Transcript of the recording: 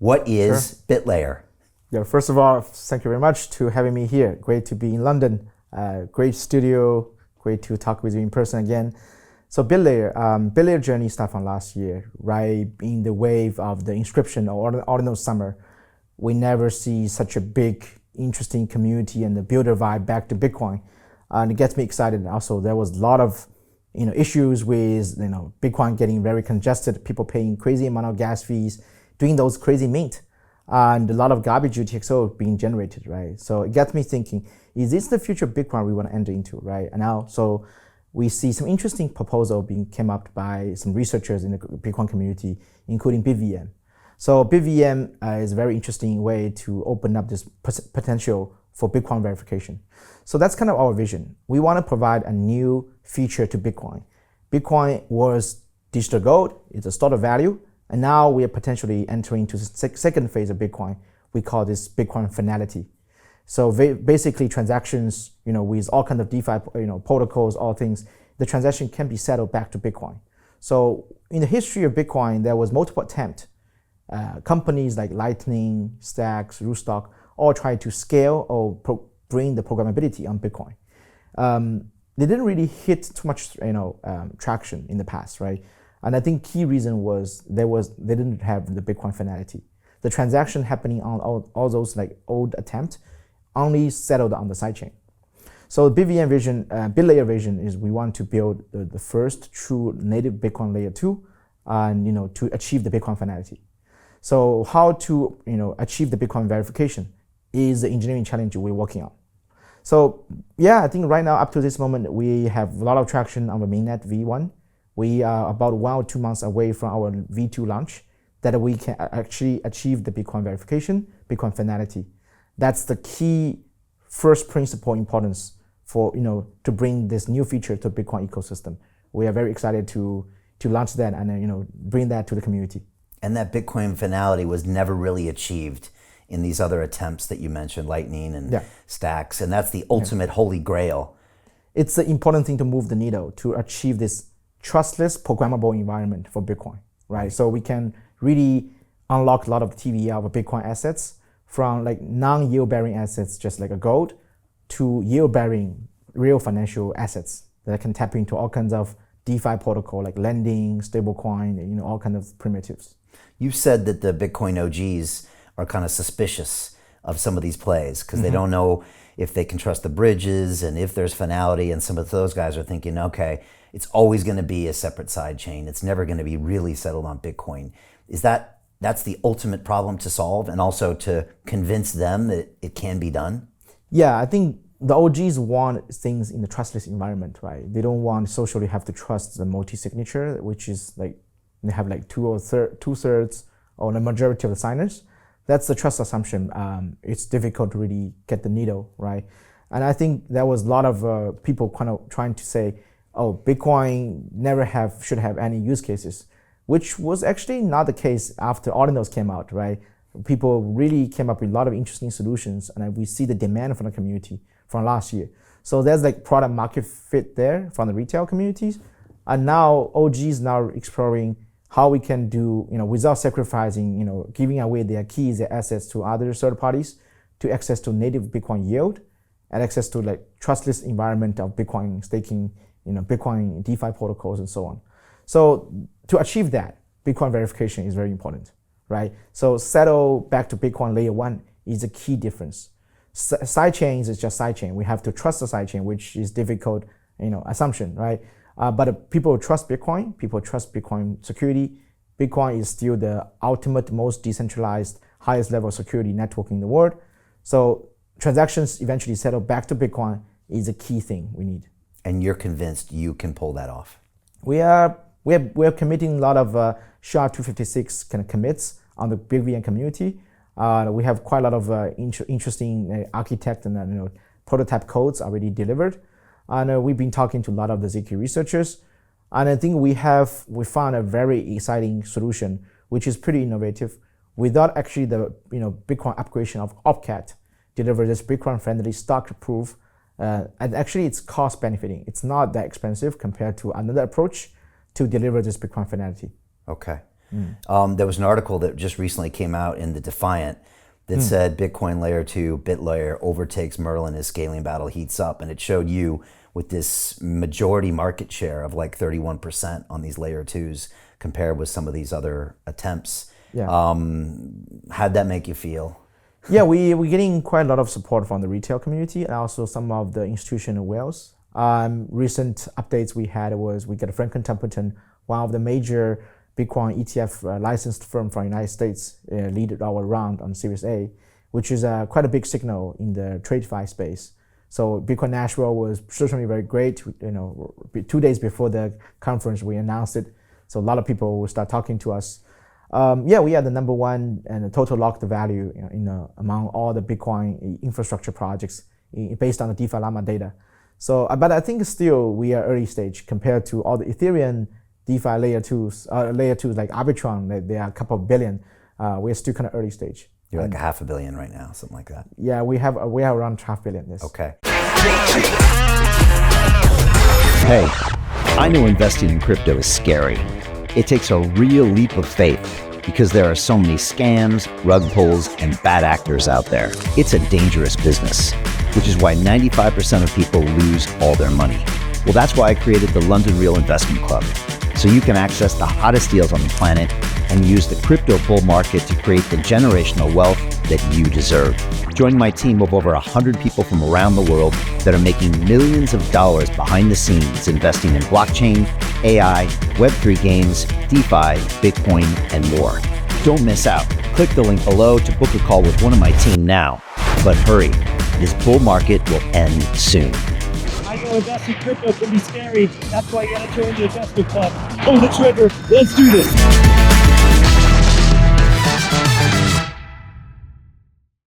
What is Bitlayer? Yeah, first of all, thank you very much to having me here. Great to be in London. Great studio. Great to talk with you in person again. So Bitlayer journey started from last year, right in the wave of the inscription or Ordinals summer. We never see such a big, interesting community and the builder vibe back to Bitcoin. And it gets me excited. Also, there was a lot of issues with Bitcoin getting very congested, people paying crazy amount of gas fees, doing those crazy mint, and a lot of garbage UTXO being generated, right? So it gets me thinking, is this the future Bitcoin we want to enter into, right? And now, so we see some interesting proposal being came up by some researchers in the Bitcoin community, including BVM. So BVM is a very interesting way to open up this potential for Bitcoin verification. So that's kind of our vision. We want to provide a new feature to Bitcoin. Bitcoin was digital gold, it's a store of value, and now we are potentially entering into the second phase of Bitcoin. We call this Bitcoin finality. So basically transactions, with all kinds of DeFi, protocols, all things, the transaction can be settled back to Bitcoin. So in the history of Bitcoin, there was multiple attempts. Companies like Lightning, Stacks, Rootstock, all try to scale or bring the programmability on Bitcoin. They didn't really hit too much, traction in the past, right? And I think key reason was they didn't have the Bitcoin finality. The transaction happening on all those like old attempts only settled on the sidechain. So Bitlayer vision is we want to build the first true native Bitcoin layer 2, and to achieve the Bitcoin finality. So how to achieve the Bitcoin verification is the engineering challenge we're working on. So yeah, I think right now up to this moment we have a lot of traction on the mainnet V1. We are about 1 or 2 months away from our V2 launch that we can actually achieve the Bitcoin verification, Bitcoin finality. That's the key first principle importance for to bring this new feature to the Bitcoin ecosystem. We are very excited to launch that and bring that to the community. And that Bitcoin finality was never really achieved in these other attempts that you mentioned, Lightning and Stacks, and that's the ultimate holy grail. It's the important thing to move the needle to achieve this trustless, programmable environment for Bitcoin, right? So we can really unlock a lot of TVL of Bitcoin assets from like non-yield bearing assets, just like a gold, to yield bearing real financial assets that can tap into all kinds of DeFi protocol like lending, stablecoin, all kinds of primitives. You said that the Bitcoin OGs are kind of suspicious of some of these plays because they don't know if they can trust the bridges and if there's finality, and some of those guys are thinking, okay, it's always going to be a separate side chain. It's never going to be really settled on Bitcoin. That's the ultimate problem to solve, and also to convince them that it can be done? Yeah, I think the OGs want things in the trustless environment, right? They don't want socially have to trust the multi-signature, which is like they have like two-thirds or the majority of the signers. That's the trust assumption. It's difficult to really get the needle, right? And I think there was a lot of people kind of trying to say, oh, Bitcoin should have any use cases, which was actually not the case after Ordinals came out, right? People really came up with a lot of interesting solutions, and we see the demand from the community from last year. So there's like product market fit there from the retail communities. And now OGs now exploring how we can do, without sacrificing, giving away their keys, their assets to other third parties to access to native Bitcoin yield and access to like trustless environment of Bitcoin staking, Bitcoin DeFi protocols and so on. So to achieve that, Bitcoin verification is very important, right? So settle back to Bitcoin layer 1 is a key difference. Sidechains is just sidechain. We have to trust the sidechain, which is difficult, assumption, right? But people trust Bitcoin. People trust Bitcoin security. Bitcoin is still the ultimate, most decentralized, highest level security network in the world. So transactions eventually settle back to Bitcoin is a key thing we need. And you're convinced you can pull that off? We're committing a lot of SHA-256 kind of commits on the BigVN community. We have quite a lot of interesting architect and prototype codes already delivered. And we've been talking to a lot of the ZK researchers. And I think we found a very exciting solution, which is pretty innovative, without actually the Bitcoin upgradation of Opcat deliver this Bitcoin-friendly stock proof. And actually it's cost benefiting. It's not that expensive compared to another approach to deliver this Bitcoin finality. Okay. There was an article that just recently came out in the Defiant that said Bitcoin layer 2, Bitlayer, overtakes Merlin as scaling battle heats up. And it showed you with this majority market share of like 31% on these layer 2s compared with some of these other attempts. Yeah. How'd that make you feel? Yeah, we're getting quite a lot of support from the retail community and also some of the institutional whales. Recent updates we had was we got Franklin Templeton, one of the major Bitcoin ETF licensed firm from the United States, lead our round on Series A, which is quite a big signal in the TradeFi space. So Bitcoin Nashville was certainly very great. 2 days before the conference, we announced it. So a lot of people will start talking to us. We are the number one and the total locked value among all the Bitcoin infrastructure projects based on the DeFi Llama data. So, but I think still we are early stage compared to all the Ethereum DeFi layer twos like Arbitrum. They are a couple of billion. We're still kind of early stage. You're like $500 million right now, something like that. Yeah, we are around $500 million. Yes. Okay. Hey, I know investing in crypto is scary. It takes a real leap of faith because there are so many scams, rug pulls, and bad actors out there. It's a dangerous business, which is why 95% of people lose all their money. Well, that's why I created the London Real Investment Club, so you can access the hottest deals on the planet and use the crypto bull market to create the generational wealth that you deserve. Join my team of over 100 people from around the world that are making millions of dollars behind the scenes investing in blockchain, AI, Web3 games, DeFi, Bitcoin, and more. Don't miss out. Click the link below to book a call with one of my team now. But hurry, this bull market will end soon. I know investing in crypto can be scary. That's why you gotta join the investment club. Pull the trigger. Let's do this.